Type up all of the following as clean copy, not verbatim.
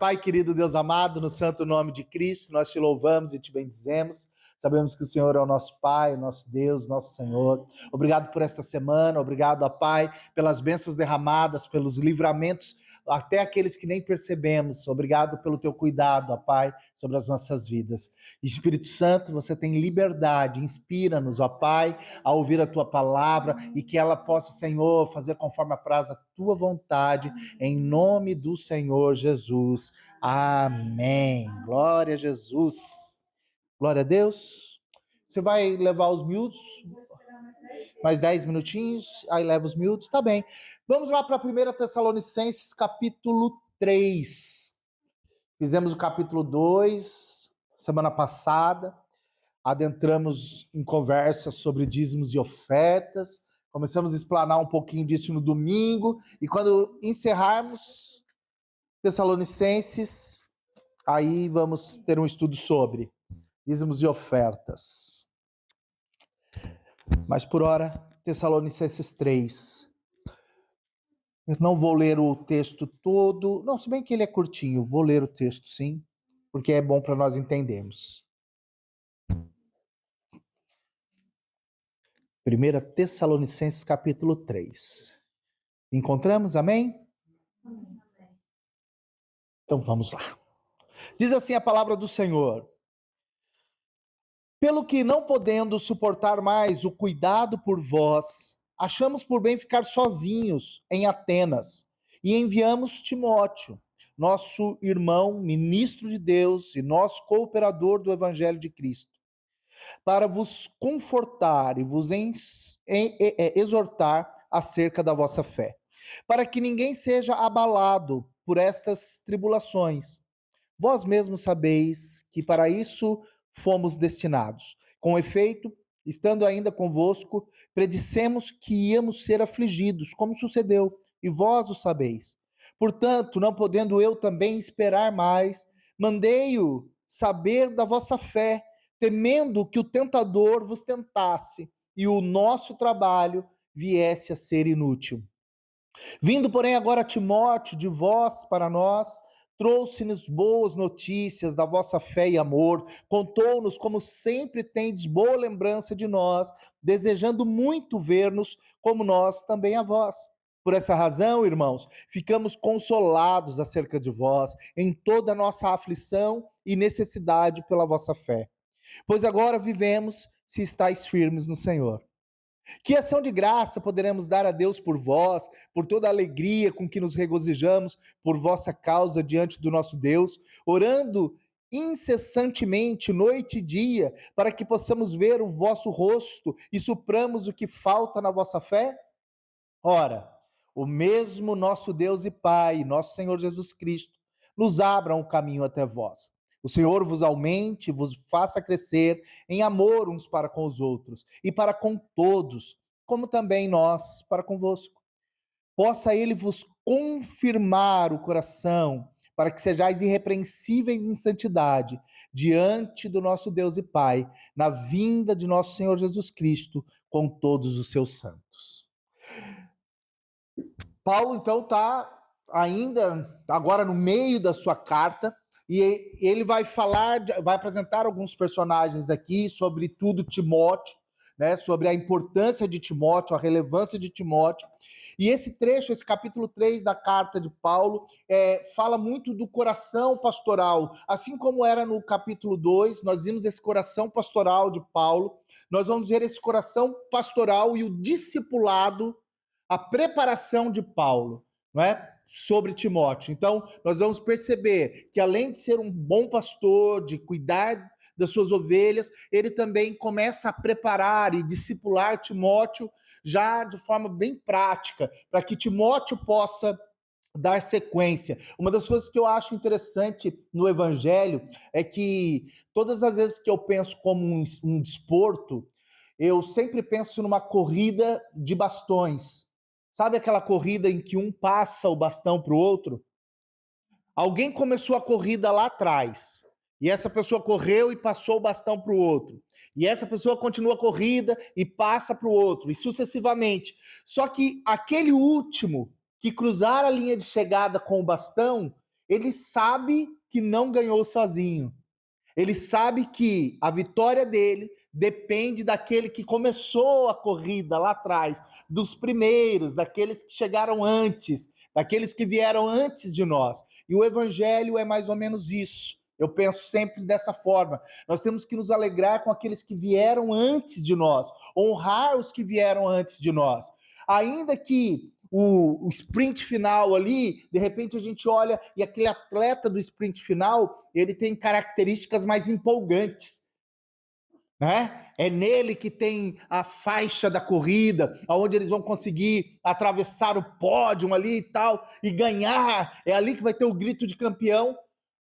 Pai querido, Deus amado, no santo nome de Cristo, nós te louvamos e te bendizemos. Sabemos que o Senhor é o nosso Pai, nosso Deus, nosso Senhor. Obrigado por esta semana, obrigado, ó Pai, pelas bênçãos derramadas, pelos livramentos, até aqueles que nem percebemos. Obrigado pelo teu cuidado, ó Pai, sobre as nossas vidas. Espírito Santo, você tem liberdade, inspira-nos, ó Pai, a ouvir a tua palavra e que ela possa, Senhor, fazer conforme apraz a tua vontade, em nome do Senhor Jesus. Amém. Glória a Jesus. Glória a Deus. Você vai levar os miúdos? Mais 10 minutinhos, aí leva os miúdos, tá bem. Vamos lá para 1 Tessalonicenses, capítulo 3. Fizemos o capítulo 2 semana passada, adentramos em conversa sobre dízimos e ofertas, começamos a explanar um pouquinho disso no domingo, e quando encerrarmos Tessalonicenses, aí vamos ter um estudo sobre dízimos e ofertas. Mas por hora, Tessalonicenses 3. Eu não vou ler o texto todo. Não, se bem que ele é curtinho, vou ler o texto sim, porque é bom para nós entendermos. 1 Tessalonicenses capítulo 3. Encontramos? Amém? Então vamos lá. Diz assim a palavra do Senhor: pelo que, não podendo suportar mais o cuidado por vós, achamos por bem ficar sozinhos em Atenas e enviamos Timóteo, nosso irmão, ministro de Deus e nosso cooperador do Evangelho de Cristo, para vos confortar e vos exortar acerca da vossa fé, para que ninguém seja abalado por estas tribulações. Vós mesmos sabeis que para isso fomos destinados. Com efeito, estando ainda convosco, predissemos que íamos ser afligidos, como sucedeu, e vós o sabeis. Portanto, não podendo eu também esperar mais, mandei-o saber da vossa fé, temendo que o tentador vos tentasse e o nosso trabalho viesse a ser inútil. Vindo, porém, agora Timóteo de vós para nós, trouxe-nos boas notícias da vossa fé e amor, contou-nos como sempre tendes boa lembrança de nós, desejando muito ver-nos como nós também a vós. Por essa razão, irmãos, ficamos consolados acerca de vós, em toda a nossa aflição e necessidade pela vossa fé. Pois agora vivemos se estáis firmes no Senhor. Que ação de graça poderemos dar a Deus por vós, por toda a alegria com que nos regozijamos por vossa causa diante do nosso Deus, orando incessantemente, noite e dia, para que possamos ver o vosso rosto e supramos o que falta na vossa fé? Ora, o mesmo nosso Deus e Pai, nosso Senhor Jesus Cristo, nos abra um caminho até vós. O Senhor vos aumente, vos faça crescer em amor uns para com os outros e para com todos, como também nós para convosco. Possa Ele vos confirmar o coração, para que sejais irrepreensíveis em santidade, diante do nosso Deus e Pai, na vinda de nosso Senhor Jesus Cristo, com todos os seus santos. Paulo, então, está ainda agora no meio da sua carta, e ele vai vai apresentar alguns personagens aqui, sobretudo Timóteo, né, sobre a importância de Timóteo, a relevância de Timóteo. E esse trecho, esse capítulo 3 da carta de Paulo, fala muito do coração pastoral. Assim como era no capítulo 2, nós vimos esse coração pastoral de Paulo, nós vamos ver esse coração pastoral e o discipulado, a preparação de Paulo, não é? Sobre Timóteo. Então, nós vamos perceber que além de ser um bom pastor, de cuidar das suas ovelhas, ele também começa a preparar e discipular Timóteo já de forma bem prática, para que Timóteo possa dar sequência. Uma das coisas que eu acho interessante no Evangelho é que todas as vezes que eu penso como um desporto, eu sempre penso numa corrida de bastões. Sabe aquela corrida em que um passa o bastão para o outro? Alguém começou a corrida lá atrás, e essa pessoa correu e passou o bastão para o outro. E essa pessoa continua a corrida e passa para o outro, e sucessivamente. Só que aquele último que cruzar a linha de chegada com o bastão, ele sabe que não ganhou sozinho. Ele sabe que a vitória dele depende daquele que começou a corrida lá atrás, dos primeiros, daqueles que chegaram antes, daqueles que vieram antes de nós. E o evangelho é mais ou menos isso. Eu penso sempre dessa forma. Nós temos que nos alegrar com aqueles que vieram antes de nós, honrar os que vieram antes de nós. Ainda que o sprint final ali, de repente a gente olha e aquele atleta do sprint final, ele tem características mais empolgantes, né? É nele que tem a faixa da corrida, onde eles vão conseguir atravessar o pódio ali e tal, e ganhar, é ali que vai ter o grito de campeão,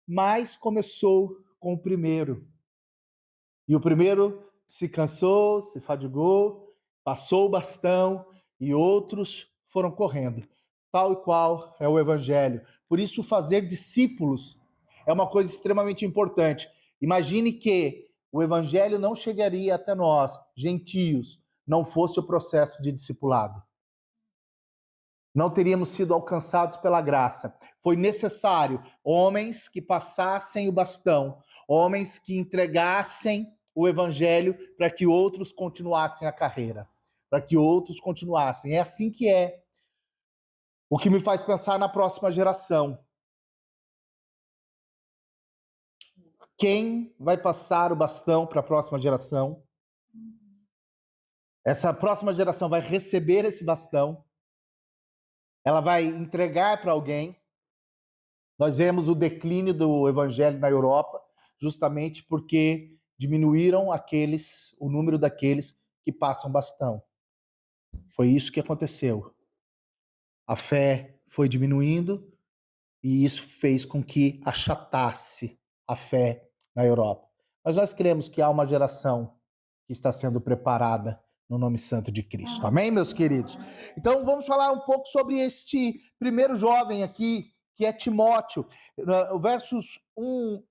mas começou com o primeiro. E o primeiro se cansou, se fadigou, passou o bastão e outros foram correndo. Tal e qual é o evangelho. Por isso, fazer discípulos é uma coisa extremamente importante. Imagine que o evangelho não chegaria até nós, gentios, não fosse o processo de discipulado. Não teríamos sido alcançados pela graça. Foi necessário homens que passassem o bastão, homens que entregassem o evangelho para que outros continuassem a carreira, para que outros continuassem. É assim que é. O que me faz pensar na próxima geração. Quem vai passar o bastão para a próxima geração? Essa próxima geração vai receber esse bastão. Ela vai entregar para alguém. Nós vemos o declínio do evangelho na Europa, justamente porque diminuíram o número daqueles que passam bastão. Foi isso que aconteceu. A fé foi diminuindo e isso fez com que achatasse a fé na Europa. Mas nós cremos que há uma geração que está sendo preparada no nome santo de Cristo. Amém, meus queridos? Então vamos falar um pouco sobre este primeiro jovem aqui, que é Timóteo. Versos 1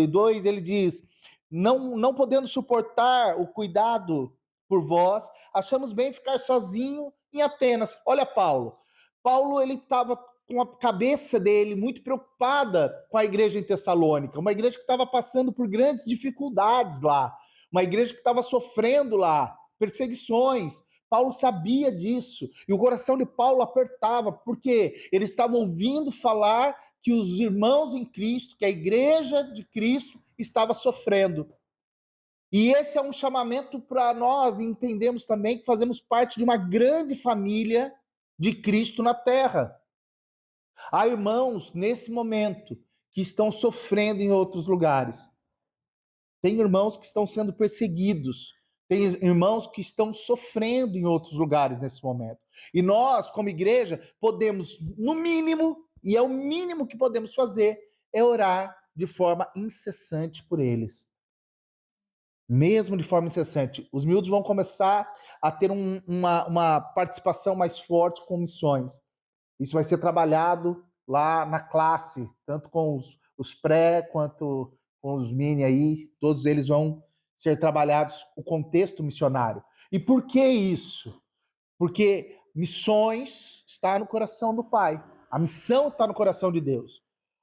e 2, ele diz: não podendo suportar o cuidado por vós, achamos bem ficar sozinho em Atenas. Olha Paulo. Paulo, ele estava com a cabeça dele muito preocupada com a igreja em Tessalônica, uma igreja que estava passando por grandes dificuldades lá, uma igreja que estava sofrendo lá, perseguições. Paulo sabia disso, e o coração de Paulo apertava, porque ele estava ouvindo falar que os irmãos em Cristo, que a igreja de Cristo estava sofrendo. E esse é um chamamento para nós entendermos também que fazemos parte de uma grande família de Cristo na terra. Há irmãos, nesse momento, que estão sofrendo em outros lugares. Tem irmãos que estão sendo perseguidos. Tem irmãos que estão sofrendo em outros lugares nesse momento. E nós, como igreja, podemos, no mínimo, e é o mínimo que podemos fazer, é orar de forma incessante por eles. Mesmo de forma incessante. Os miúdos vão começar a ter uma participação mais forte com missões. Isso vai ser trabalhado lá na classe, tanto com os pré quanto com os mini aí, todos eles vão ser trabalhados o contexto missionário. E por que isso? Porque missões está no coração do Pai. A missão está no coração de Deus.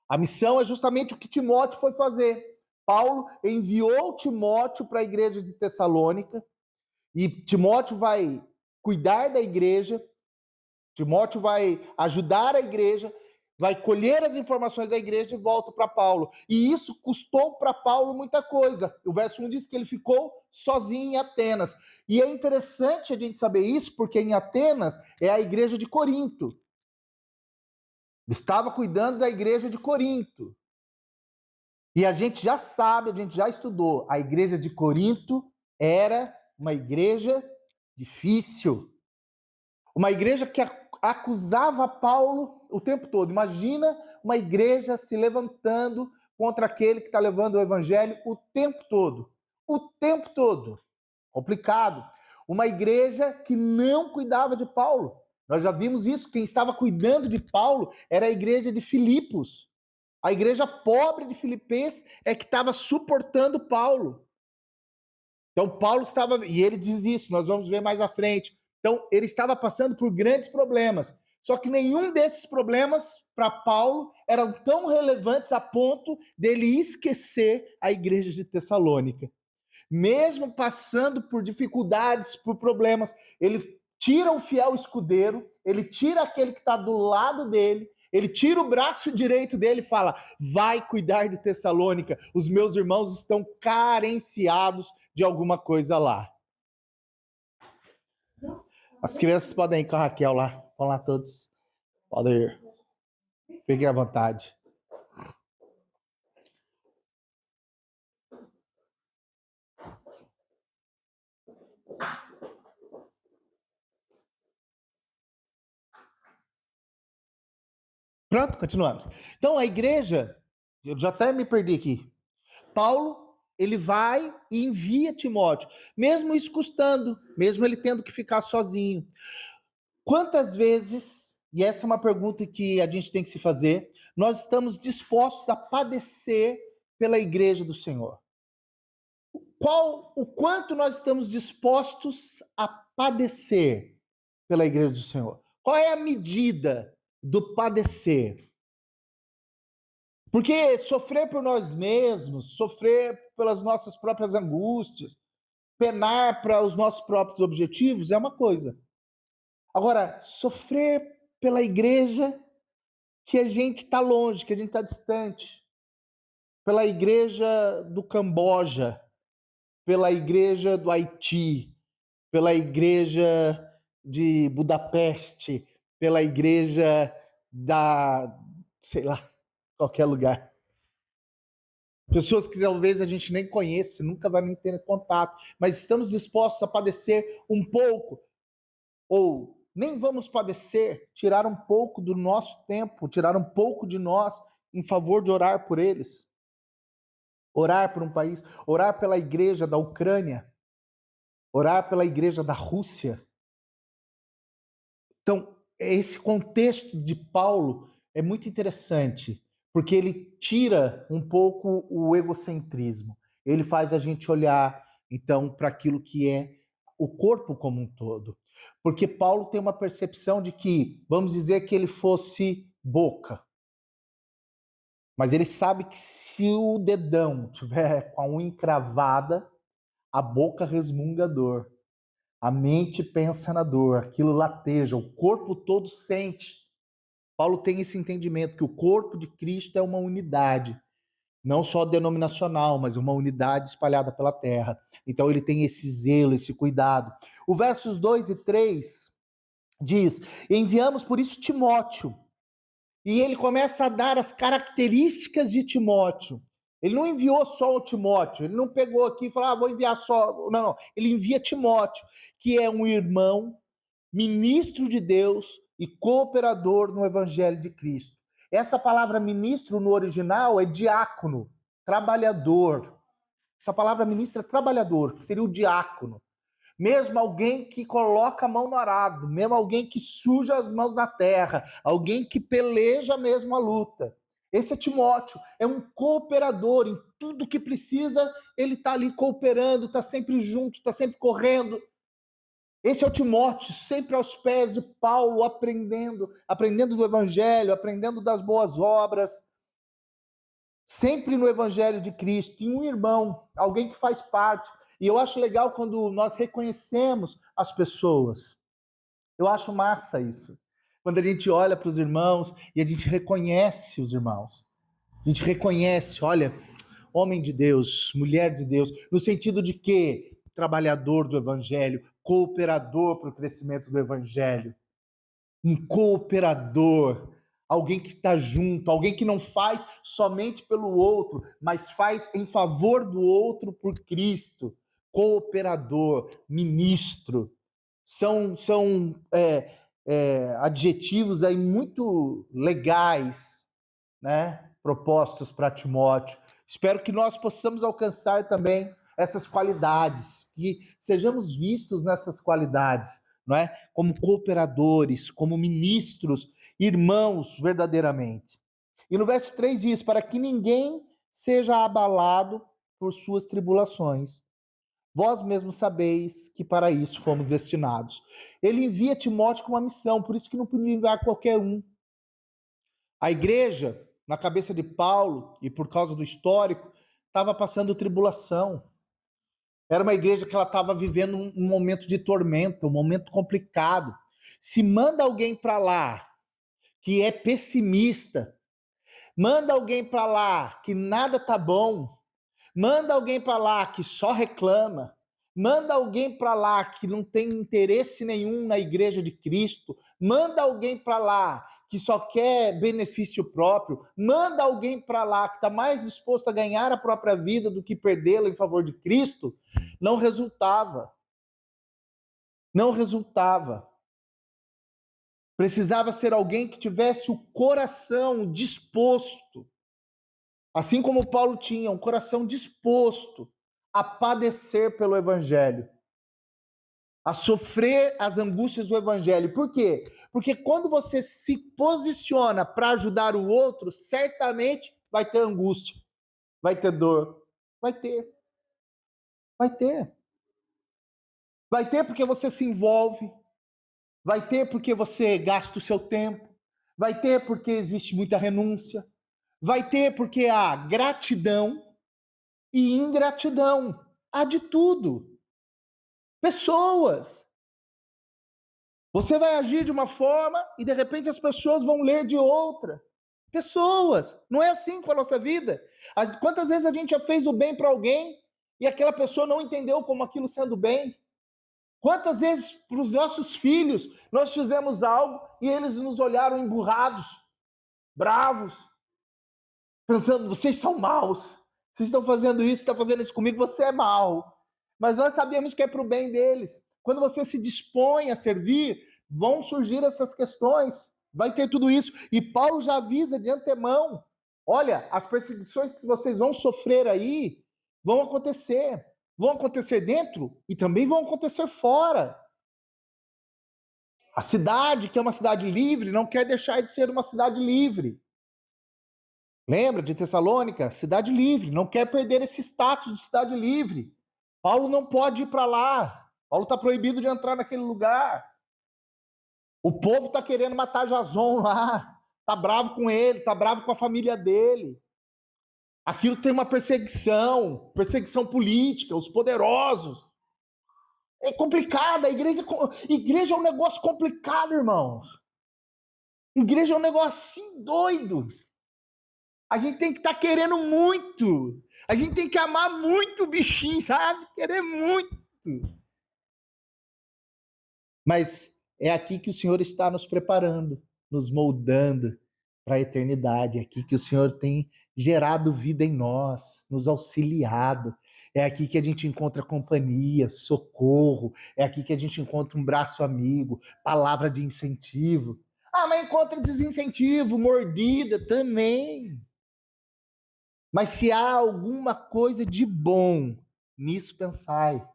A missão é justamente o que Timóteo foi fazer. Paulo enviou Timóteo para a igreja de Tessalônica e Timóteo vai cuidar da igreja. Timóteo vai ajudar a igreja, vai colher as informações da igreja e volta para Paulo. E isso custou para Paulo muita coisa. O verso 1 diz que ele ficou sozinho em Atenas. E é interessante a gente saber isso, porque em Atenas é a igreja de Corinto. Ele estava cuidando da igreja de Corinto. E a gente já sabe, a gente já estudou, a igreja de Corinto era uma igreja difícil. Uma igreja que acusava Paulo o tempo todo. Imagina uma igreja se levantando contra aquele que está levando o evangelho o tempo todo. O tempo todo. Complicado. Uma igreja que não cuidava de Paulo. Nós já vimos isso. Quem estava cuidando de Paulo era a igreja de Filipos. A igreja pobre de Filipenses é que estava suportando Paulo. Então Paulo estava, e ele diz isso, nós vamos ver mais à frente. Então ele estava passando por grandes problemas. Só que nenhum desses problemas para Paulo eram tão relevantes a ponto dele esquecer a igreja de Tessalônica. Mesmo passando por dificuldades, por problemas, ele tira o fiel escudeiro, ele tira aquele que está do lado dele, ele tira o braço direito dele e fala: vai cuidar de Tessalônica, os meus irmãos estão carenciados de alguma coisa lá. As crianças podem ir com a Raquel lá, vão lá todos, podem ir, fiquem à vontade. Pronto, continuamos. Então a igreja, eu já até me perdi aqui. Paulo, ele vai e envia Timóteo, mesmo isso custando, mesmo ele tendo que ficar sozinho. Quantas vezes, e essa é uma pergunta que a gente tem que se fazer, nós estamos dispostos a padecer pela igreja do Senhor? O quanto nós estamos dispostos a padecer pela igreja do Senhor? Qual é a medida do padecer? Porque sofrer por nós mesmos, sofrer pelas nossas próprias angústias, penar para os nossos próprios objetivos é uma coisa. Agora, sofrer pela igreja que a gente está longe, que a gente está distante, pela igreja do Camboja, pela igreja do Haiti, pela igreja de Budapeste, pela igreja sei lá, qualquer lugar. Pessoas que talvez a gente nem conheça, nunca vai nem ter contato, mas estamos dispostos a padecer um pouco, ou nem vamos padecer, tirar um pouco do nosso tempo, tirar um pouco de nós em favor de orar por eles. Orar por um país, orar pela igreja da Ucrânia, orar pela igreja da Rússia. Então, esse contexto de Paulo é muito interessante, porque ele tira um pouco o egocentrismo. Ele faz a gente olhar, então, para aquilo que é o corpo como um todo. Porque Paulo tem uma percepção de que, vamos dizer que ele fosse boca, mas ele sabe que se o dedão tiver com a unha encravada, a boca resmunga a dor, a mente pensa na dor, aquilo lateja, o corpo todo sente. Paulo tem esse entendimento que o corpo de Cristo é uma unidade, não só denominacional, mas uma unidade espalhada pela terra. Então ele tem esse zelo, esse cuidado. O versos 2 e 3 diz: enviamos por isso Timóteo. E ele começa a dar as características de Timóteo. Ele não enviou só o Timóteo, ele não pegou aqui e falou, vou enviar só. Não, não. Ele envia Timóteo, que é um irmão, ministro de Deus e cooperador no Evangelho de Cristo. Essa palavra ministro no original é diácono, trabalhador. Essa palavra ministro é trabalhador, que seria o diácono. Mesmo alguém que coloca a mão no arado, mesmo alguém que suja as mãos na terra, alguém que peleja mesmo a luta. Esse é Timóteo, é um cooperador, em tudo que precisa, ele está ali cooperando, está sempre junto, está sempre correndo. Esse é o Timóteo, sempre aos pés de Paulo, aprendendo do Evangelho, aprendendo das boas obras, sempre no Evangelho de Cristo, e um irmão, alguém que faz parte. E eu acho legal quando nós reconhecemos as pessoas. Eu acho massa isso. Quando a gente olha para os irmãos e a gente reconhece os irmãos. A gente reconhece, olha, homem de Deus, mulher de Deus, no sentido de que trabalhador do Evangelho, cooperador para o crescimento do Evangelho. Um cooperador, alguém que está junto, alguém que não faz somente pelo outro, mas faz em favor do outro por Cristo. Cooperador, ministro, são adjetivos aí muito legais, né, propostos para Timóteo. Espero que nós possamos alcançar também essas qualidades, que sejamos vistos nessas qualidades, não é? Como cooperadores, como ministros, irmãos verdadeiramente. E no verso 3 diz, para que ninguém seja abalado por suas tribulações. Vós mesmos sabeis que para isso fomos destinados. Ele envia Timóteo com uma missão, por isso que não podia enviar qualquer um. A igreja, na cabeça de Paulo, e por causa do histórico, estava passando tribulação. Era uma igreja que ela estava vivendo um momento de tormenta, um momento complicado. Se manda alguém para lá que é pessimista, manda alguém para lá que nada tá bom, manda alguém para lá que só reclama, manda alguém para lá que não tem interesse nenhum na igreja de Cristo, manda alguém para lá que só quer benefício próprio, manda alguém para lá que está mais disposto a ganhar a própria vida do que perdê-la em favor de Cristo, não resultava. Não resultava. Precisava ser alguém que tivesse o coração disposto, assim como Paulo tinha, um coração disposto a padecer pelo Evangelho, a sofrer as angústias do Evangelho. Por quê? Porque quando você se posiciona para ajudar o outro, certamente vai ter angústia, vai ter dor, vai ter, vai ter. Vai ter porque você se envolve, vai ter porque você gasta o seu tempo, vai ter porque existe muita renúncia, vai ter porque há gratidão e ingratidão. Há de tudo. Pessoas. Você vai agir de uma forma e de repente as pessoas vão ler de outra. Pessoas. Não é assim com a nossa vida. Quantas vezes a gente já fez o bem para alguém e aquela pessoa não entendeu como aquilo sendo bem? Quantas vezes para os nossos filhos nós fizemos algo e eles nos olharam emburrados, bravos, pensando, vocês são maus, vocês estão fazendo isso, estão fazendo isso comigo, você é mau. Mas nós sabemos que é para o bem deles. Quando você se dispõe a servir, vão surgir essas questões, vai ter tudo isso. E Paulo já avisa de antemão, olha, as perseguições que vocês vão sofrer aí, vão acontecer dentro e também vão acontecer fora. A cidade, que é uma cidade livre, não quer deixar de ser uma cidade livre. Lembra de Tessalônica? Cidade livre, não quer perder esse status de cidade livre. Paulo não pode ir para lá. Paulo está proibido de entrar naquele lugar. O povo está querendo matar Jason lá. Está bravo com ele, está bravo com a família dele. Aquilo tem uma perseguição política, os poderosos. É complicado, igreja é um negócio complicado, irmãos. Igreja é um negócio assim doido. A gente tem que estar querendo muito. A gente tem que amar muito o bichinho, sabe? Querer muito. Mas é aqui que o Senhor está nos preparando, nos moldando para a eternidade. É aqui que o Senhor tem gerado vida em nós, nos auxiliado. É aqui que a gente encontra companhia, socorro. É aqui que a gente encontra um braço amigo, palavra de incentivo. Ah, mas encontra desincentivo, mordida também. Mas se há alguma coisa de bom, nisso pensai.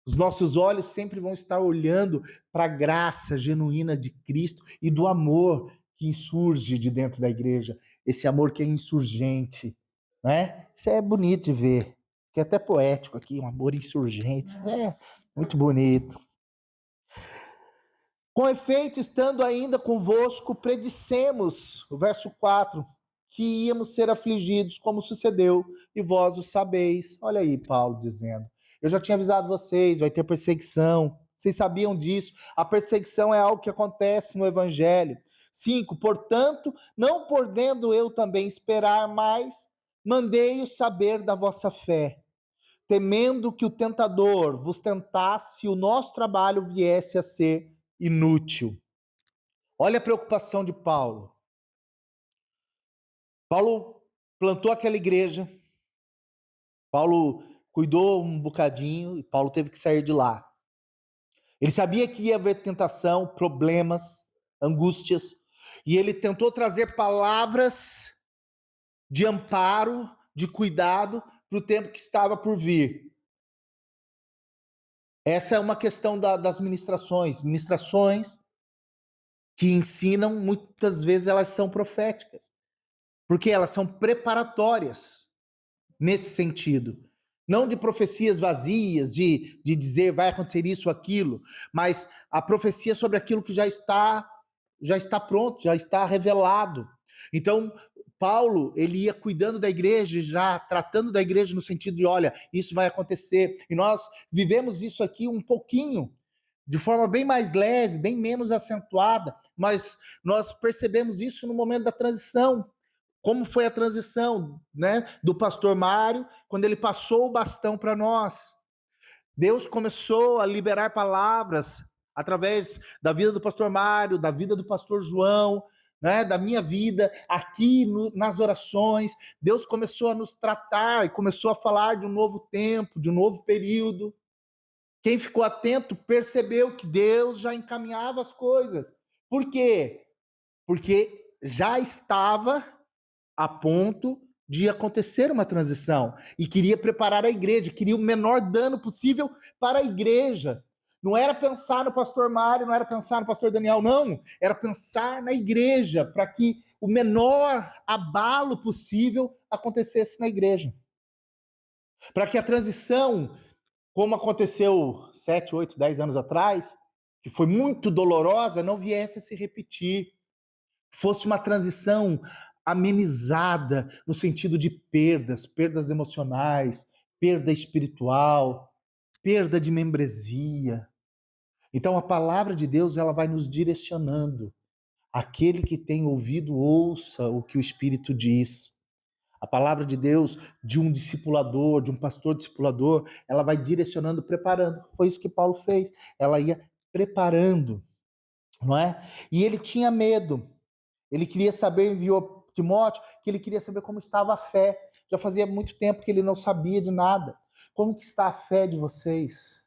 Os nossos olhos sempre vão estar olhando para a graça genuína de Cristo e do amor que insurge de dentro da igreja. Esse amor que é insurgente, né? Isso é bonito de ver, que é até poético aqui, um amor insurgente. É muito bonito. Com efeito, estando ainda convosco, predissemos, o verso 4, que íamos ser afligidos, como sucedeu, e vós o sabeis. Olha aí, Paulo dizendo. Eu já tinha avisado vocês, vai ter perseguição. Vocês sabiam disso? A perseguição é algo que acontece no Evangelho. 5. Portanto, não podendo eu também esperar mais, mandei-o saber da vossa fé, temendo que o tentador vos tentasse e o nosso trabalho viesse a ser inútil. Olha a preocupação de Paulo. Paulo plantou aquela igreja, Paulo cuidou um bocadinho e Paulo teve que sair de lá. Ele sabia que ia haver tentação, problemas, angústias, e ele tentou trazer palavras de amparo, de cuidado para o tempo que estava por vir. Essa é uma questão das ministrações. Ministrações que ensinam, muitas vezes elas são proféticas, porque elas são preparatórias nesse sentido. Não de profecias vazias, de dizer vai acontecer isso ou aquilo, mas a profecia sobre aquilo que já está pronto, já está revelado. Então, Paulo, ele ia cuidando da igreja, já tratando da igreja no sentido de, olha, isso vai acontecer. E nós vivemos isso aqui um pouquinho, de forma bem mais leve, bem menos acentuada, mas nós percebemos isso no momento da transição. Como foi a transição, né, do pastor Mário, quando ele passou o bastão para nós. Deus começou a liberar palavras através da vida do pastor Mário, da vida do pastor João, né, da minha vida, aqui nas orações. Deus começou a nos tratar e começou a falar de um novo tempo, de um novo período. Quem ficou atento percebeu que Deus já encaminhava as coisas. Por quê? Porque já estava a ponto de acontecer uma transição e queria preparar a igreja, queria o menor dano possível para a igreja. Não era pensar no pastor Mário, não era pensar no pastor Daniel, não. Era pensar na igreja para que o menor abalo possível acontecesse na igreja. Para que a transição, como aconteceu 7, 8, 10 anos atrás, que foi muito dolorosa, não viesse a se repetir. Fosse uma transição amenizada no sentido de perdas emocionais, perda espiritual, perda de membresia. Então a palavra de Deus, ela vai nos direcionando. Aquele que tem ouvido, ouça o que o Espírito diz. A palavra de Deus, de um discipulador, de um pastor discipulador, ela vai direcionando, preparando. Foi isso que Paulo fez. Ela ia preparando, não é? E ele tinha medo. Ele queria saber, enviou Timóteo, que ele queria saber como estava a fé. Já fazia muito tempo que ele não sabia de nada. Como que está a fé de vocês?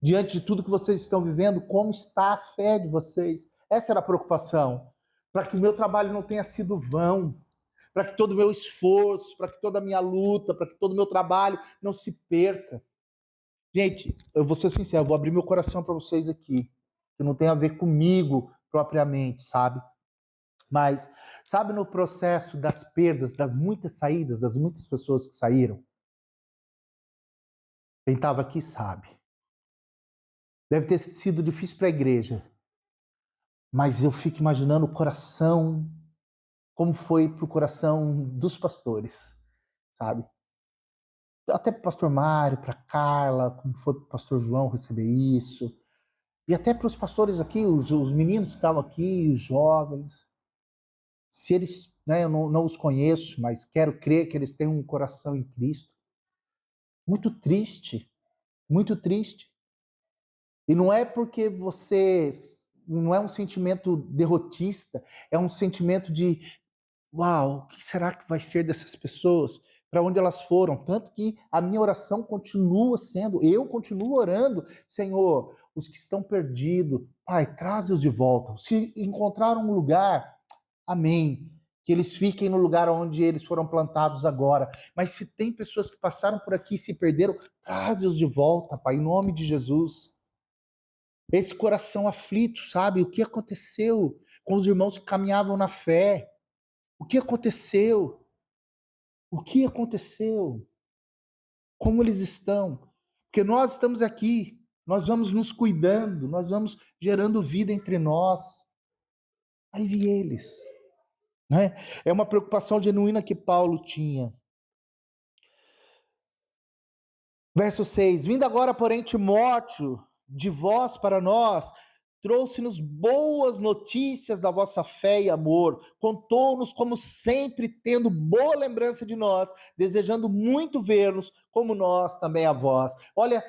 Diante de tudo que vocês estão vivendo, como está a fé de vocês? Essa era a preocupação. Para que o meu trabalho não tenha sido vão, para que todo o meu esforço, para que toda a minha luta, para que todo o meu trabalho não se perca. Gente, eu vou ser sincero, eu vou abrir meu coração para vocês aqui, que não tem a ver comigo propriamente, sabe? Mas, sabe, no processo das perdas, das muitas saídas, das muitas pessoas que saíram? Quem estava aqui sabe. Deve ter sido difícil para a igreja, mas eu fico imaginando o coração, como foi para o coração dos pastores, sabe? Até para o pastor Mário, para Carla, como foi para o pastor João receber isso, e até para os pastores aqui, os meninos que estavam aqui, os jovens. Se eles, né, eu não os conheço, mas quero crer que eles têm um coração em Cristo. Muito triste, muito triste. E não é porque você, não é um sentimento derrotista, é um sentimento de, uau, o que será que vai ser dessas pessoas? Para onde elas foram? Tanto que a minha oração continua sendo, eu continuo orando, Senhor, os que estão perdidos, Pai, traze-os de volta. Se encontraram um lugar, amém. Que eles fiquem no lugar onde eles foram plantados agora. Mas se tem pessoas que passaram por aqui e se perderam, traze-os de volta, Pai, em nome de Jesus. Esse coração aflito, sabe? O que aconteceu com os irmãos que caminhavam na fé? O que aconteceu? O que aconteceu? Como eles estão? Porque nós estamos aqui, nós vamos nos cuidando, nós vamos gerando vida entre nós. Mas e eles? Né? É uma preocupação genuína que Paulo tinha. Verso 6: Vindo agora, porém, Timóteo, de vós para nós, trouxe-nos boas notícias da vossa fé e amor, contou-nos como sempre, tendo boa lembrança de nós, desejando muito ver-nos, como nós também a vós. Olha,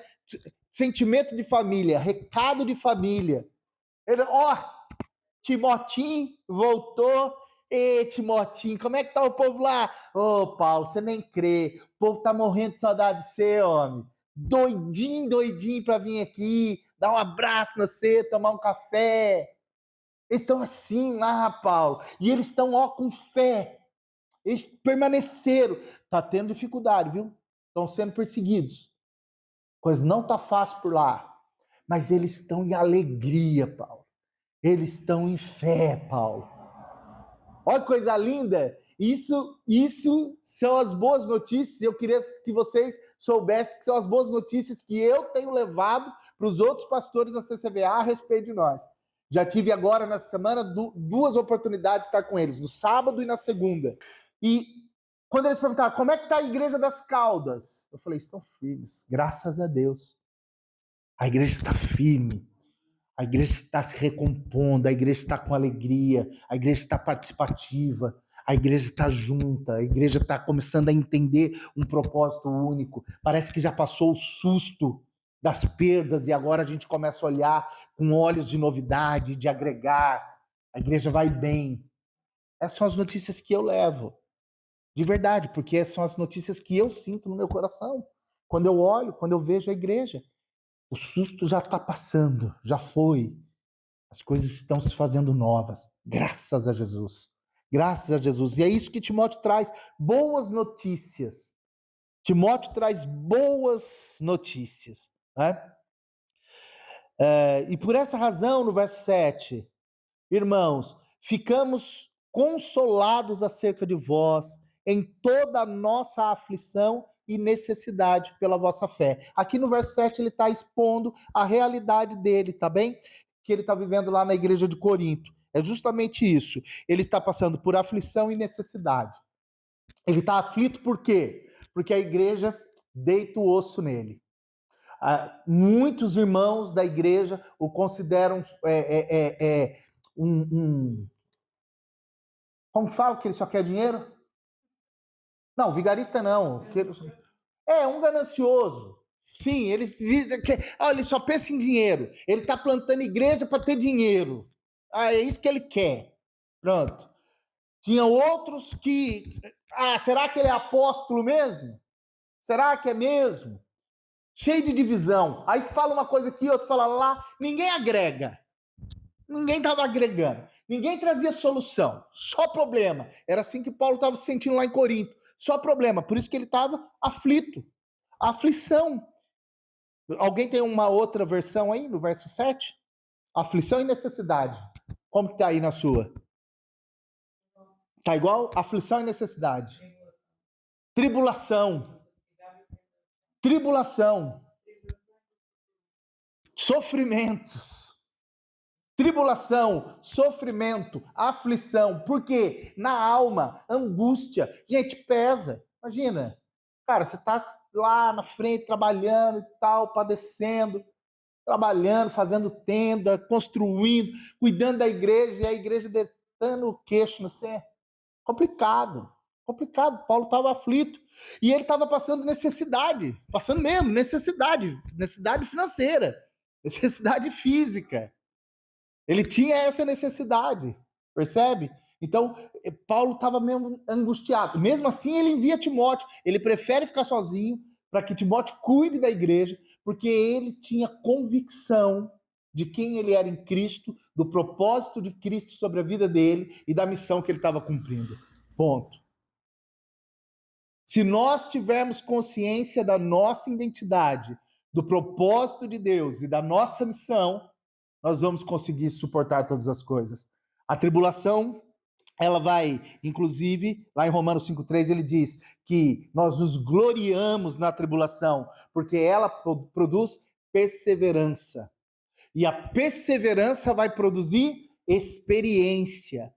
sentimento de família, recado de família. Ó, Timotinho voltou. Ei, Timotinho, como é que tá o povo lá? Ô, Paulo, você nem crê. O povo tá morrendo de saudade de você, homem. Doidinho, doidinho pra vir aqui, dar um abraço na você, tomar um café. Eles estão assim lá, Paulo. E eles estão, ó, com fé. Eles permaneceram. Tá tendo dificuldade, viu? Estão sendo perseguidos. Coisa não tá fácil por lá. Mas eles estão em alegria, Paulo. Eles estão em fé, Paulo. Olha que coisa linda! Isso são as boas notícias. Eu queria que vocês soubessem que são as boas notícias que eu tenho levado para os outros pastores da CCVA a respeito de nós. Já tive agora, nessa semana, duas oportunidades de estar com eles, no sábado e na segunda. E quando eles perguntaram, como é que está a Igreja das Caldas? Eu falei, estão firmes, graças a Deus. A igreja está firme, a igreja está se recompondo, a igreja está com alegria, a igreja está participativa, a igreja está junta, a igreja está começando a entender um propósito único. Parece que já passou o susto das perdas e agora a gente começa a olhar com olhos de novidade, de agregar. A igreja vai bem. Essas são as notícias que eu levo, de verdade, porque essas são as notícias que eu sinto no meu coração. Quando eu olho, quando eu vejo a igreja. O susto já está passando, já foi. As coisas estão se fazendo novas. Graças a Jesus. Graças a Jesus. E é isso que Timóteo traz. Boas notícias. Timóteo traz boas notícias. Né? E por essa razão, no verso 7, irmãos, ficamos consolados acerca de vós em toda a nossa aflição e necessidade pela vossa fé. Aqui no verso 7 ele está expondo a realidade dele, tá bem? Que ele está vivendo lá na igreja de Corinto. É justamente isso. Ele está passando por aflição e necessidade. Ele está aflito por quê? Porque a igreja deita o osso nele. Muitos irmãos da igreja o consideram como fala que ele só quer dinheiro? Não, vigarista não. É um ganancioso. Sim, eles dizem que ele só pensa em dinheiro. Ele está plantando igreja para ter dinheiro. É isso que ele quer. Pronto. Tinha outros que... será que ele é apóstolo mesmo? Será que é mesmo? Cheio de divisão. Aí fala uma coisa aqui, outro fala lá. Ninguém agrega. Ninguém estava agregando. Ninguém trazia solução. Só problema. Era assim que Paulo estava se sentindo lá em Corinto. Só problema. Por isso que ele estava aflito. Aflição. Alguém tem uma outra versão aí no verso 7? Aflição e necessidade. Como que está aí na sua? Está igual? Aflição e necessidade. Tribulação. Tribulação. Sofrimentos. Tribulação, sofrimento, aflição. Por quê? Na alma, angústia. Gente, pesa. Imagina. Cara, você está lá na frente trabalhando e tal, padecendo, trabalhando, fazendo tenda, construindo, cuidando da igreja, e a igreja deitando o queixo no céu. Complicado. Complicado. Paulo estava aflito. E ele estava passando necessidade. Passando mesmo, necessidade. Necessidade financeira. Necessidade física. Ele tinha essa necessidade, percebe? Então, Paulo estava mesmo angustiado. Mesmo assim, ele envia Timóteo. Ele prefere ficar sozinho para que Timóteo cuide da igreja, porque ele tinha convicção de quem ele era em Cristo, do propósito de Cristo sobre a vida dele e da missão que ele estava cumprindo. Ponto. Se nós tivermos consciência da nossa identidade, do propósito de Deus e da nossa missão, nós vamos conseguir suportar todas as coisas. A tribulação, ela vai, inclusive, lá em Romanos 5,3, ele diz que nós nos gloriamos na tribulação, porque ela produz perseverança. E a perseverança vai produzir experiência.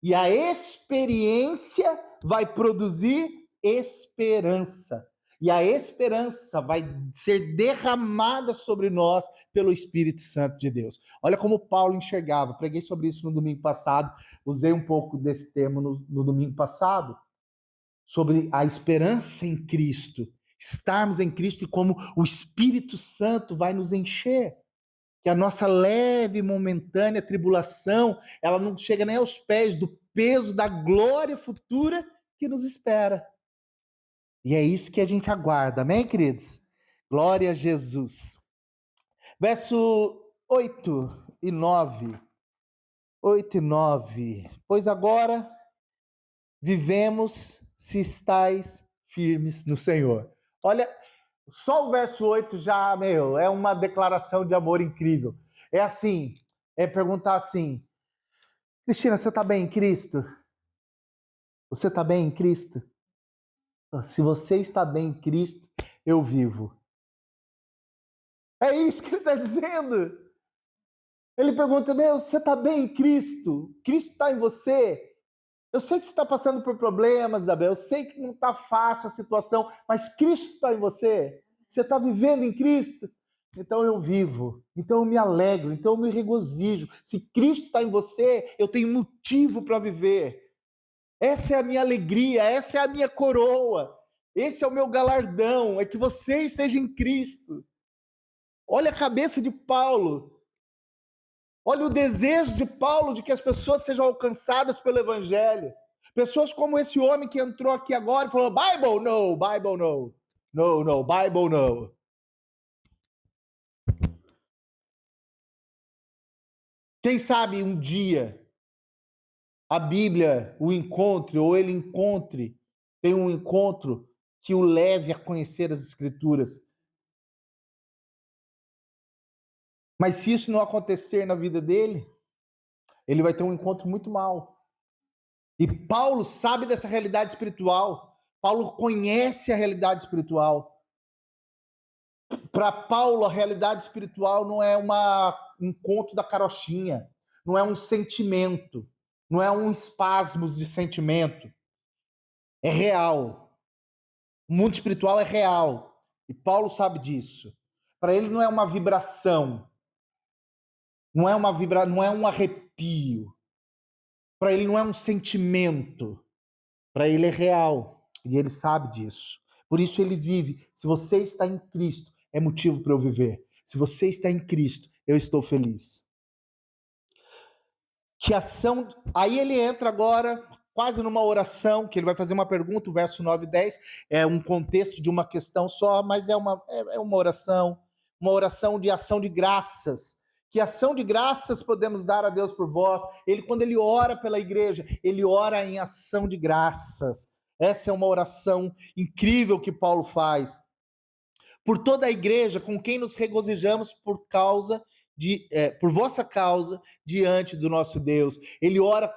E a experiência vai produzir esperança. E a esperança vai ser derramada sobre nós pelo Espírito Santo de Deus. Olha como Paulo enxergava. Preguei sobre isso no domingo passado. Usei um pouco desse termo no domingo passado. Sobre a esperança em Cristo. Estarmos em Cristo e como o Espírito Santo vai nos encher. Que a nossa leve e momentânea tribulação, ela não chega nem aos pés do peso da glória futura que nos espera. E é isso que a gente aguarda, amém, queridos? Glória a Jesus. Verso 8 e 9. 8 e 9. Pois agora vivemos se estáis firmes no Senhor. Olha, só o verso 8 já, é uma declaração de amor incrível. É assim, é perguntar assim, Cristina, você está bem em Cristo? Você está bem em Cristo? Se você está bem em Cristo, eu vivo. É isso que ele está dizendo. Ele pergunta, você está bem em Cristo? Cristo está em você? Eu sei que você está passando por problemas, Isabel, eu sei que não está fácil a situação, mas Cristo está em você? Você está vivendo em Cristo? Então eu vivo, então eu me alegro, então eu me regozijo. Se Cristo está em você, eu tenho motivo para viver. Essa é a minha alegria, essa é a minha coroa, esse é o meu galardão, é que você esteja em Cristo. Olha a cabeça de Paulo, olha o desejo de Paulo de que as pessoas sejam alcançadas pelo Evangelho. Pessoas como esse homem que entrou aqui agora e falou: Bible no, Bible no, no, Bible no. Quem sabe um dia a Bíblia o encontre, ou ele encontre, tem um encontro que o leve a conhecer as Escrituras. Mas se isso não acontecer na vida dele, ele vai ter um encontro muito mal. E Paulo sabe dessa realidade espiritual. Paulo conhece a realidade espiritual. Para Paulo, a realidade espiritual não é um conto da carochinha, não é um sentimento, não é um espasmos de sentimento. É real. O mundo espiritual é real. E Paulo sabe disso. Para ele não é uma vibração, não é um arrepio. Para ele não é um sentimento. Para ele é real. E ele sabe disso. Por isso ele vive. Se você está em Cristo, é motivo para eu viver. Se você está em Cristo, eu estou feliz. Que ação... Aí ele entra agora quase numa oração, que ele vai fazer uma pergunta, o verso 9 e 10, é um contexto de uma questão só, mas é uma oração de ação de graças. Que ação de graças podemos dar a Deus por vós? Quando ele ora pela igreja, ele ora em ação de graças. Essa é uma oração incrível que Paulo faz. Por toda a igreja, com quem nos regozijamos por vossa causa, diante do nosso Deus. Ele ora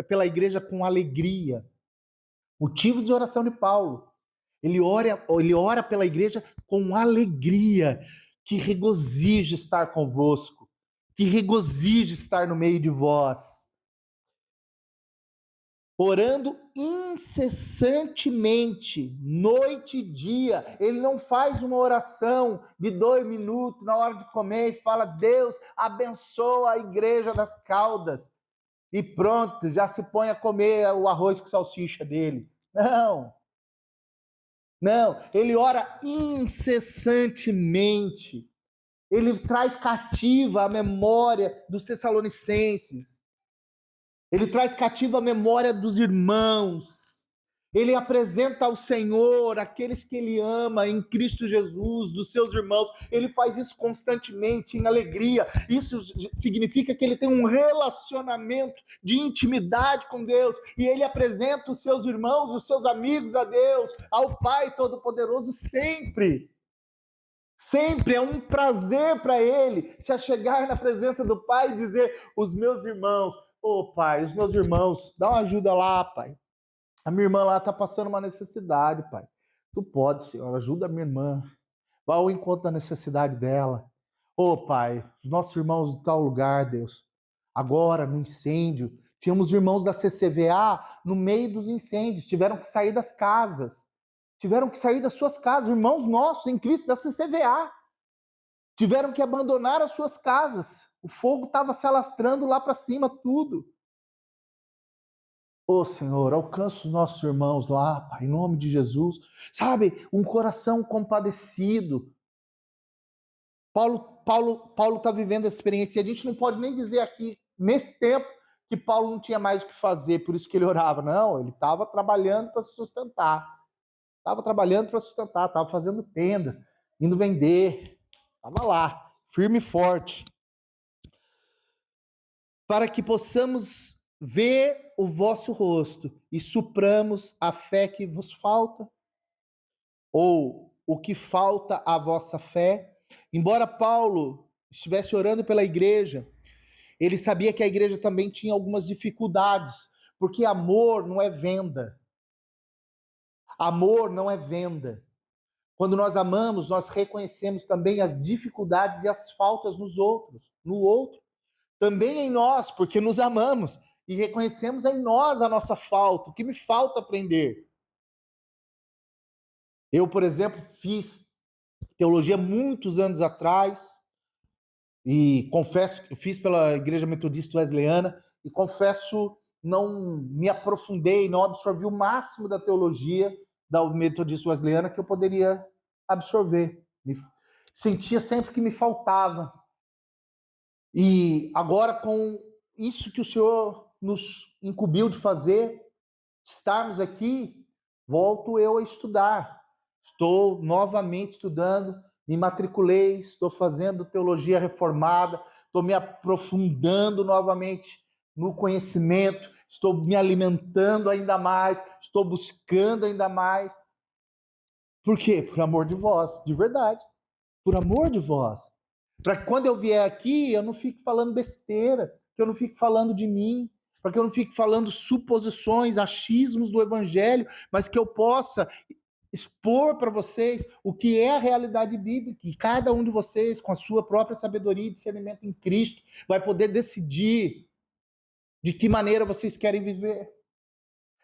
pela igreja com alegria. Motivos de oração de Paulo. Ele ora pela igreja com alegria. Que regozijo estar convosco. Que regozijo estar no meio de vós. Orando incessantemente, noite e dia. Ele não faz uma oração de 2 minutos na hora de comer e fala: Deus, abençoa a igreja das Caldas. E pronto, já se põe a comer o arroz com salsicha dele. Não, ele ora incessantemente. Ele traz cativa a memória dos Tessalonicenses. Ele traz cativa a memória dos irmãos. Ele apresenta ao Senhor aqueles que ele ama em Cristo Jesus, dos seus irmãos. Ele faz isso constantemente, em alegria. Isso significa que ele tem um relacionamento de intimidade com Deus. E ele apresenta os seus irmãos, os seus amigos a Deus, ao Pai Todo-Poderoso, sempre. Sempre é um prazer para ele se achegar na presença do Pai e dizer: os meus irmãos, Pai, os meus irmãos, dá uma ajuda lá, Pai. A minha irmã lá está passando uma necessidade, Pai. Tu pode, Senhor, ajuda a minha irmã. Vá ao encontro da necessidade dela. Pai, os nossos irmãos de tal lugar, Deus. Agora, no incêndio, tínhamos irmãos da CCVA no meio dos incêndios, tiveram que sair das casas. Tiveram que sair das suas casas, irmãos nossos em Cristo da CCVA. Tiveram que abandonar as suas casas. O fogo estava se alastrando lá para cima, tudo. Senhor, alcança os nossos irmãos lá, Pai, em nome de Jesus. Sabe, um coração compadecido. Paulo está vivendo essa experiência. E a gente não pode nem dizer aqui, nesse tempo, que Paulo não tinha mais o que fazer, por isso que ele orava. Não, ele estava trabalhando para se sustentar. Estava fazendo tendas, indo vender. Estava lá, firme e forte. Para que possamos ver o vosso rosto e supramos a fé que vos falta, ou o que falta à vossa fé. Embora Paulo estivesse orando pela igreja, ele sabia que a igreja também tinha algumas dificuldades, Porque amor não é venda. Amor não é venda. Quando nós amamos, nós reconhecemos também as dificuldades e as faltas nos outros, no outro. Também em nós, porque nos amamos e reconhecemos em nós a nossa falta, o que me falta aprender. Eu, por exemplo, fiz teologia muitos anos atrás e confesso, eu fiz pela Igreja Metodista Wesleyana e confesso, não me aprofundei, não absorvi o máximo da teologia da Metodista Wesleyana que eu poderia absorver. Sentia sempre que me faltava. E agora, com isso que o Senhor nos incumbiu de fazer, estarmos aqui, volto eu a estudar. Estou novamente estudando, me matriculei, estou fazendo teologia reformada, estou me aprofundando novamente no conhecimento, estou me alimentando ainda mais, estou buscando ainda mais. Por quê? Por amor de vós, de verdade. Por amor de vós. Para que quando eu vier aqui, eu não fique falando besteira, que eu não fique falando de mim, para que eu não fique falando suposições, achismos do evangelho, mas que eu possa expor para vocês o que é a realidade bíblica, e cada um de vocês, com a sua própria sabedoria e discernimento em Cristo, vai poder decidir de que maneira vocês querem viver.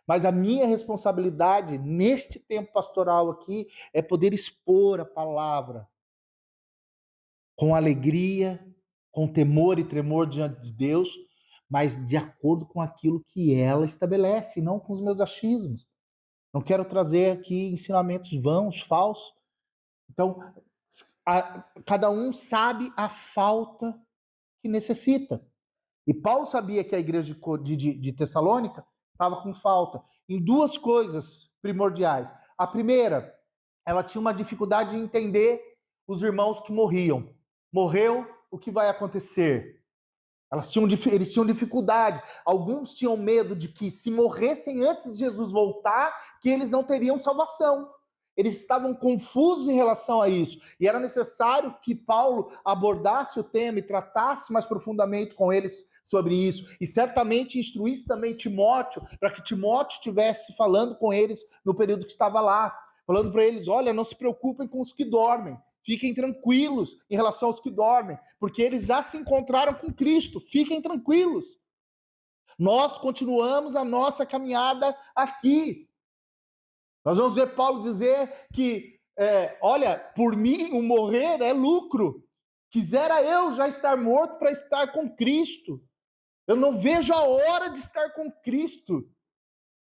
Mas a minha responsabilidade neste tempo pastoral aqui é poder expor a palavra com alegria, com temor e tremor diante de Deus, mas de acordo com aquilo que ela estabelece, não com os meus achismos. Não quero trazer aqui ensinamentos vãos, falsos. Então, cada um sabe a falta que necessita. E Paulo sabia que a igreja de Tessalônica estava com falta em duas coisas primordiais. A primeira, ela tinha uma dificuldade de entender os irmãos que morriam. Morreu, o que vai acontecer? Eles tinham dificuldade. Alguns tinham medo de que, se morressem antes de Jesus voltar, que eles não teriam salvação. Eles estavam confusos em relação a isso. E era necessário que Paulo abordasse o tema e tratasse mais profundamente com eles sobre isso. E certamente instruísse também Timóteo, para que Timóteo estivesse falando com eles no período que estava lá. Falando para eles, olha, não se preocupem com os que dormem. Fiquem tranquilos em relação aos que dormem, porque eles já se encontraram com Cristo. Fiquem tranquilos. Nós continuamos a nossa caminhada aqui. Nós vamos ver Paulo dizer que, olha, por mim o morrer é lucro. Quisera eu já estar morto para estar com Cristo. Eu não vejo a hora de estar com Cristo.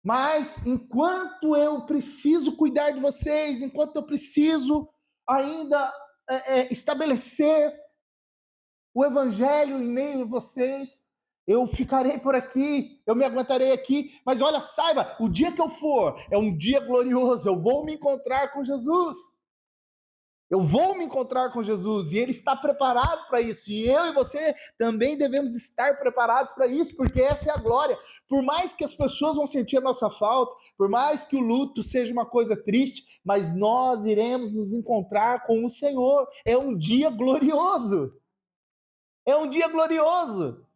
Mas enquanto eu preciso cuidar de vocês, enquanto eu preciso ainda estabelecer o evangelho em meio a vocês, eu ficarei por aqui, eu me aguentarei aqui, mas olha, saiba, o dia que eu for, é um dia glorioso, eu vou me encontrar com Jesus. Eu vou me encontrar com Jesus e Ele está preparado para isso. E eu e você também devemos estar preparados para isso, porque essa é a glória. Por mais que as pessoas vão sentir a nossa falta, por mais que o luto seja uma coisa triste, mas nós iremos nos encontrar com o Senhor. É um dia glorioso. É um dia glorioso.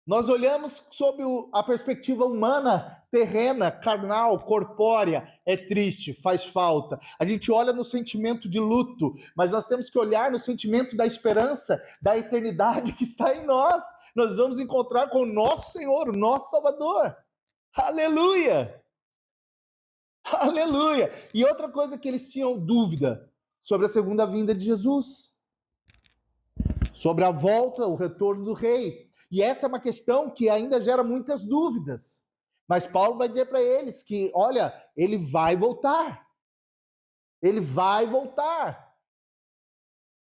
Nós olhamos sob a perspectiva humana, terrena, carnal, corpórea, é triste, faz falta. A gente olha no sentimento de luto, mas nós temos que olhar no sentimento da esperança, da eternidade que está em nós. Nós vamos encontrar com o nosso Senhor, o nosso Salvador. Aleluia! Aleluia! E outra coisa que eles tinham dúvida sobre a segunda vinda de Jesus, sobre a volta, o retorno do rei. E essa é uma questão que ainda gera muitas dúvidas. Mas Paulo vai dizer para eles que, olha, ele vai voltar. Ele vai voltar.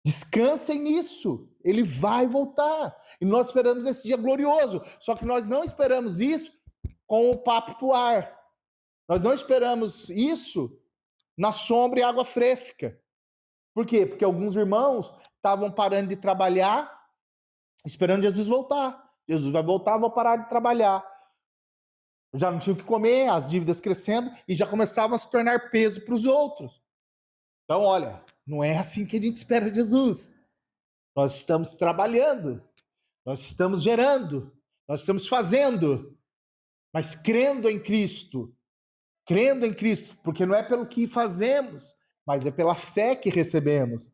Descansem nisso. Ele vai voltar. E nós esperamos esse dia glorioso. Só que nós não esperamos isso com o papo pro ar. Nós não esperamos isso na sombra e água fresca. Por quê? Porque alguns irmãos estavam parando de trabalhar, esperando Jesus voltar. Jesus vai voltar, vou parar de trabalhar. Já não tinha o que comer, as dívidas crescendo, e já começavam a se tornar peso para os outros. Então, olha, não é assim que a gente espera Jesus. Nós estamos trabalhando, nós estamos gerando, nós estamos fazendo, mas crendo em Cristo, porque não é pelo que fazemos, mas é pela fé que recebemos.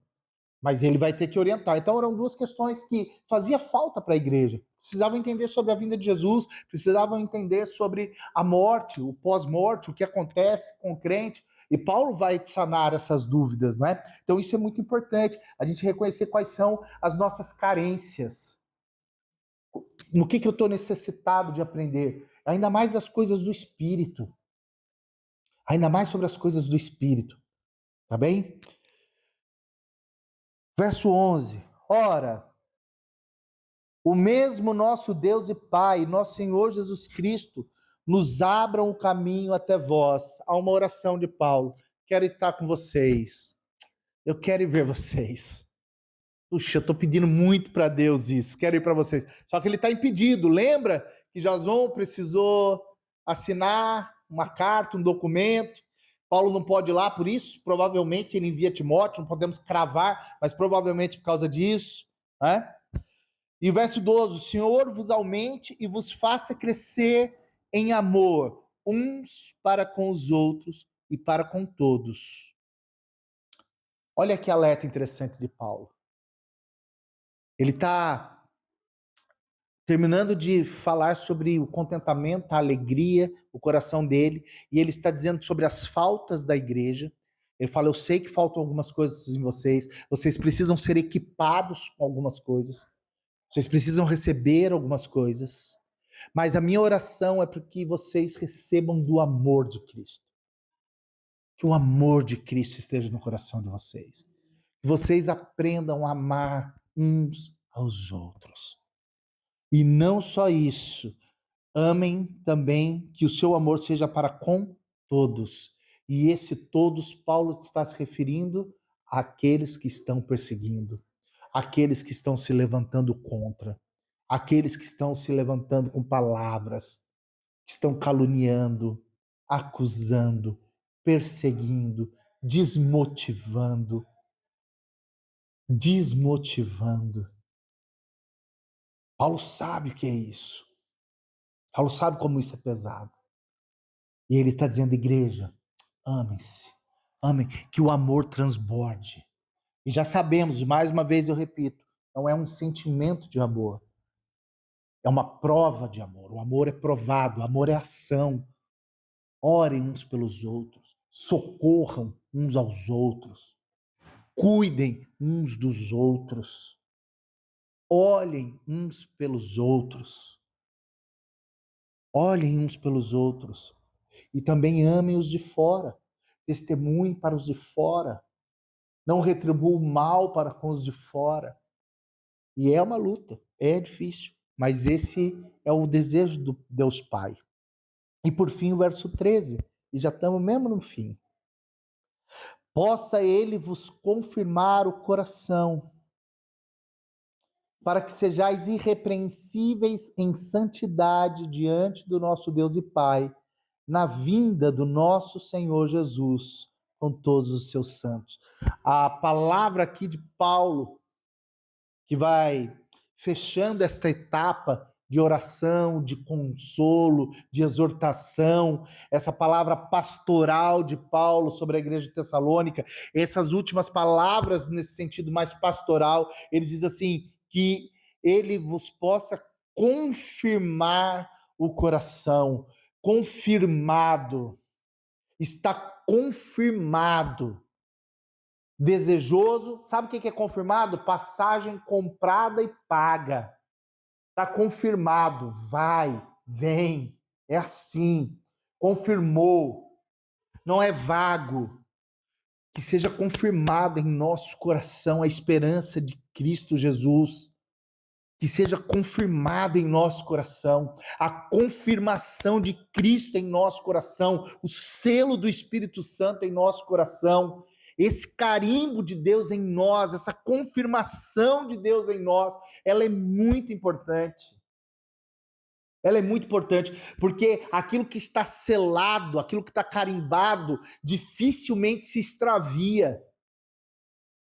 Mas ele vai ter que orientar. Então eram duas questões que fazia falta para a igreja. Precisavam entender sobre a vinda de Jesus, precisavam entender sobre a morte, o pós-morte, o que acontece com o crente. E Paulo vai sanar essas dúvidas, não é? Então isso é muito importante, a gente reconhecer quais são as nossas carências. No que eu estou necessitado de aprender? Ainda mais das coisas do Espírito. Ainda mais sobre as coisas do Espírito. Tá bem? Verso 11. Ora, o mesmo nosso Deus e Pai, nosso Senhor Jesus Cristo, nos abram o caminho até vós. Há uma oração de Paulo. Quero estar com vocês. Eu quero ir ver vocês. Puxa, eu estou pedindo muito para Deus isso. Quero ir para vocês. Só que ele está impedido. Lembra que Jason precisou assinar uma carta, um documento. Paulo não pode ir lá por isso. Provavelmente ele envia Timóteo. Não podemos cravar, mas provavelmente por causa disso. Né? E verso 12, o Senhor vos aumente e vos faça crescer em amor, uns para com os outros e para com todos. Olha que alerta interessante de Paulo. Ele está terminando de falar sobre o contentamento, a alegria, o coração dele, e ele está dizendo sobre as faltas da igreja. Ele fala, eu sei que faltam algumas coisas em vocês precisam ser equipados com algumas coisas. Vocês precisam receber algumas coisas, mas a minha oração é para que vocês recebam do amor de Cristo. Que o amor de Cristo esteja no coração de vocês. Que vocês aprendam a amar uns aos outros. E não só isso, amem também que o seu amor seja para com todos. E esse todos, Paulo está se referindo àqueles que estão perseguindo, àqueles que estão se levantando contra, aqueles que estão se levantando com palavras, que estão caluniando, acusando, perseguindo, desmotivando. Paulo sabe o que é isso. Paulo sabe como isso é pesado. E ele está dizendo, igreja, amem-se, amem, que o amor transborde. E já sabemos, mais uma vez eu repito, não é um sentimento de amor. É uma prova de amor. O amor é provado, o amor é ação. Orem uns pelos outros, socorram uns aos outros, cuidem uns dos outros, olhem uns pelos outros, olhem uns pelos outros. E também amem os de fora, testemunhem para os de fora, não retribuam o mal para com os de fora. E é uma luta, é difícil, mas esse é o desejo do Deus Pai. E por fim o verso 13, e já estamos mesmo no fim. Possa ele vos confirmar o coração, para que sejais irrepreensíveis em santidade diante do nosso Deus e Pai, na vinda do nosso Senhor Jesus, com todos os seus santos. A palavra aqui de Paulo, que vai fechando esta etapa de oração, de consolo, de exortação, essa palavra pastoral de Paulo sobre a igreja de Tessalônica, essas últimas palavras nesse sentido mais pastoral, ele diz assim, que ele vos possa confirmar o coração, confirmado, está confirmado, desejoso, sabe o que é confirmado? Passagem comprada e paga. Está confirmado, vai, vem, é assim, confirmou, não é vago, que seja confirmado em nosso coração a esperança de Cristo Jesus, que seja confirmado em nosso coração, a confirmação de Cristo em nosso coração, o selo do Espírito Santo em nosso coração, esse carimbo de Deus em nós, essa confirmação de Deus em nós, ela é muito importante. Ela é muito importante, porque aquilo que está selado, aquilo que está carimbado, dificilmente se extravia.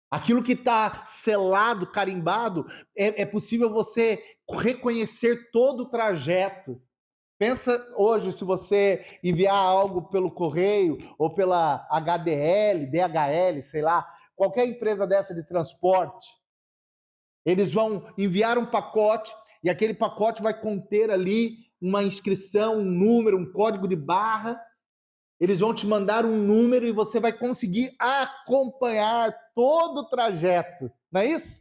Aquilo que está selado, carimbado, é possível você reconhecer todo o trajeto. Pensa hoje, se você enviar algo pelo correio ou pela HDL, DHL, sei lá, qualquer empresa dessa de transporte, eles vão enviar um pacote e aquele pacote vai conter ali uma inscrição, um número, um código de barra. Eles vão te mandar um número e você vai conseguir acompanhar todo o trajeto, não é isso?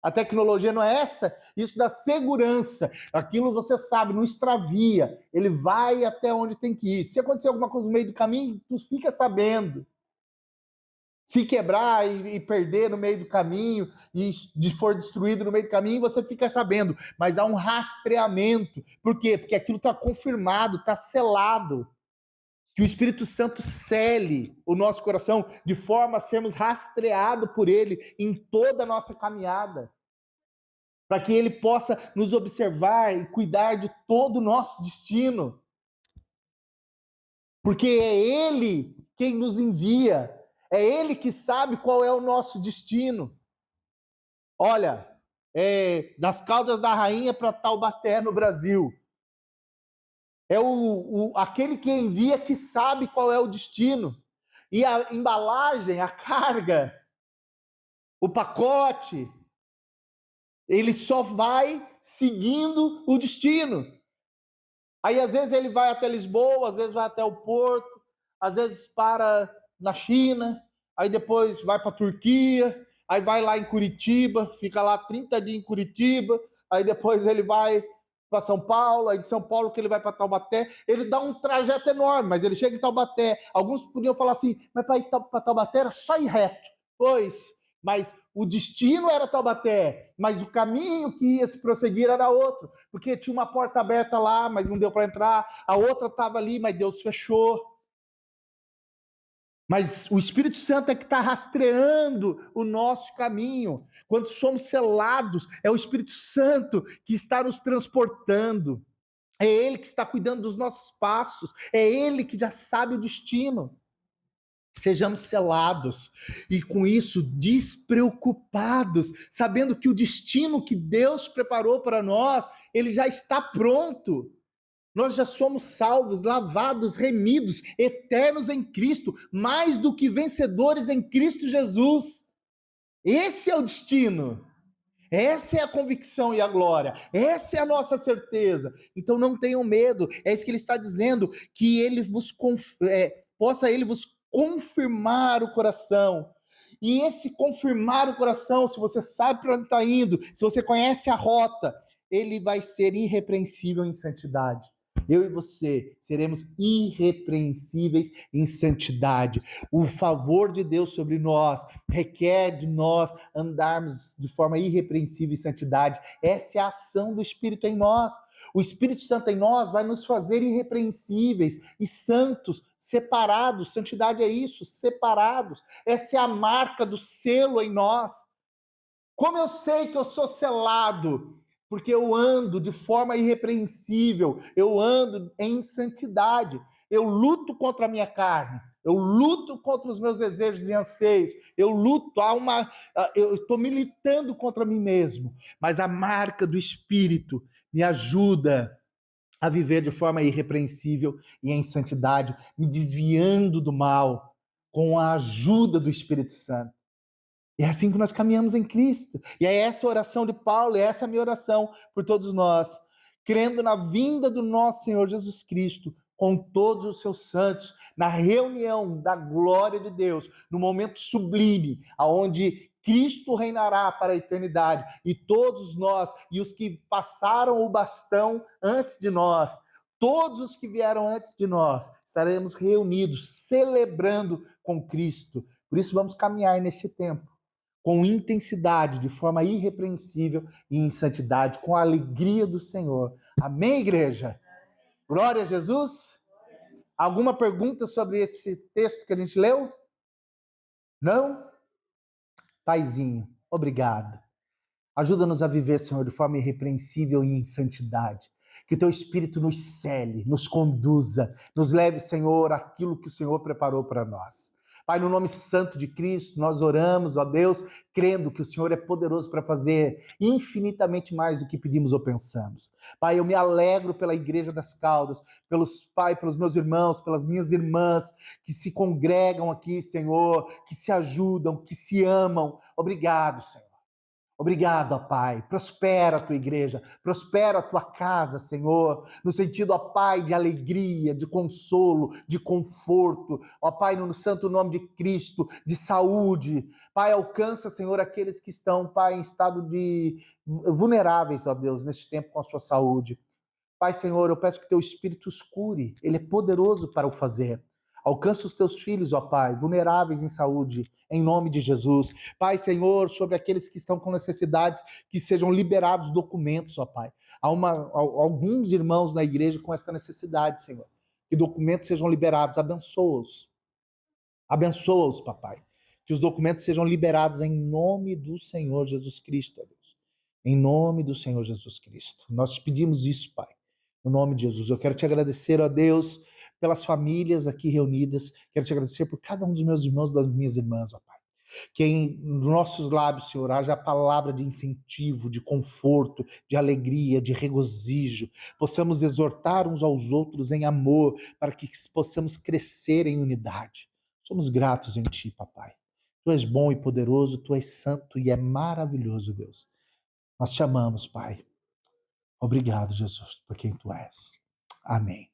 A tecnologia não é essa? Isso dá segurança. Aquilo você sabe, não extravia. Ele vai até onde tem que ir. Se acontecer alguma coisa no meio do caminho, tu fica sabendo. Se quebrar e perder no meio do caminho, e for destruído no meio do caminho, você fica sabendo. Mas há um rastreamento. Por quê? Porque aquilo está confirmado, está selado. Que o Espírito Santo cele o nosso coração de forma a sermos rastreados por ele em toda a nossa caminhada. Para que ele possa nos observar e cuidar de todo o nosso destino. Porque é ele quem nos envia, é ele que sabe qual é o nosso destino. Olha, das Caldas da Rainha para Taubaté, no Brasil. É aquele que envia que sabe qual é o destino. E a embalagem, a carga, o pacote, ele só vai seguindo o destino. Aí, às vezes, ele vai até Lisboa, às vezes vai até o Porto, às vezes para na China, aí depois vai para a Turquia, aí vai lá em Curitiba, fica lá 30 dias em Curitiba, aí depois ele vai para São Paulo, aí de São Paulo que ele vai para Taubaté. Ele dá um trajeto enorme, mas ele chega em Taubaté. Alguns podiam falar assim, mas para ir para Taubaté era só ir reto. Pois, mas o destino era Taubaté, mas o caminho que ia se prosseguir era outro, porque tinha uma porta aberta lá, mas não deu para entrar, a outra estava ali, mas Deus fechou. Mas o Espírito Santo é que está rastreando o nosso caminho. Quando somos selados, é o Espírito Santo que está nos transportando. É Ele que está cuidando dos nossos passos. É Ele que já sabe o destino. Sejamos selados e com isso despreocupados, sabendo que o destino que Deus preparou para nós, ele já está pronto. Nós já somos salvos, lavados, remidos, eternos em Cristo, mais do que vencedores em Cristo Jesus. Esse é o destino. Essa é a convicção e a glória. Essa é a nossa certeza. Então não tenham medo. É isso que ele está dizendo, que ele possa ele vos confirmar o coração. E esse confirmar o coração, se você sabe para onde está indo, se você conhece a rota, ele vai ser irrepreensível em santidade. Eu e você seremos irrepreensíveis em santidade. O favor de Deus sobre nós requer de nós andarmos de forma irrepreensível em santidade. Essa é a ação do Espírito em nós. O Espírito Santo em nós vai nos fazer irrepreensíveis e santos, separados. Santidade é isso, separados. Essa é a marca do selo em nós. Como eu sei que eu sou selado? Porque eu ando de forma irrepreensível, eu ando em santidade, eu luto contra a minha carne, eu luto contra os meus desejos e anseios, eu estou militando contra mim mesmo, mas a marca do Espírito me ajuda a viver de forma irrepreensível e em santidade, me desviando do mal, com a ajuda do Espírito Santo. E é assim que nós caminhamos em Cristo. E é essa a oração de Paulo, e essa é a minha oração por todos nós, crendo na vinda do nosso Senhor Jesus Cristo, com todos os seus santos, na reunião da glória de Deus, no momento sublime, aonde Cristo reinará para a eternidade, e todos nós, e os que passaram o bastão antes de nós, todos os que vieram antes de nós, estaremos reunidos, celebrando com Cristo. Por isso vamos caminhar neste tempo com intensidade, de forma irrepreensível e em santidade, com a alegria do Senhor. Amém, igreja? Glória a Jesus. Alguma pergunta sobre esse texto que a gente leu? Não? Paizinho, obrigado. Ajuda-nos a viver, Senhor, de forma irrepreensível e em santidade. Que o teu Espírito nos cele, nos conduza, nos leve, Senhor, aquilo que o Senhor preparou para nós. Pai, no nome santo de Cristo, nós oramos, ó Deus, crendo que o Senhor é poderoso para fazer infinitamente mais do que pedimos ou pensamos. Pai, eu me alegro pela Igreja das Caldas, pelos meus irmãos, pelas minhas irmãs que se congregam aqui, Senhor, que se ajudam, que se amam. Obrigado, Senhor. Obrigado, ó Pai. Prospera a tua igreja, prospera a tua casa, Senhor, no sentido, ó Pai, de alegria, de consolo, de conforto, ó Pai, no santo nome de Cristo, de saúde. Pai, alcança, Senhor, aqueles que estão, Pai, em estado de vulneráveis, ó Deus, neste tempo com a sua saúde. Pai, Senhor, eu peço que teu Espírito os cure, ele é poderoso para o fazer. Alcança os teus filhos, ó Pai, vulneráveis em saúde, em nome de Jesus. Pai, Senhor, sobre aqueles que estão com necessidades, que sejam liberados documentos, ó Pai. Alguns irmãos na igreja com esta necessidade, Senhor. Que documentos sejam liberados, abençoa-os. Abençoa-os, papai. Que os documentos sejam liberados em nome do Senhor Jesus Cristo, ó Deus. Em nome do Senhor Jesus Cristo. Nós te pedimos isso, Pai. No nome de Jesus. Eu quero te agradecer, ó Deus, pelas famílias aqui reunidas. Quero te agradecer por cada um dos meus irmãos e das minhas irmãs, ó Pai. Que em nossos lábios, Senhor, haja a palavra de incentivo, de conforto, de alegria, de regozijo. Possamos exortar uns aos outros em amor, para que possamos crescer em unidade. Somos gratos em Ti, papai. Tu és bom e poderoso, Tu és santo e é maravilhoso, Deus. Nós te amamos, Pai. Obrigado, Jesus, por quem Tu és. Amém.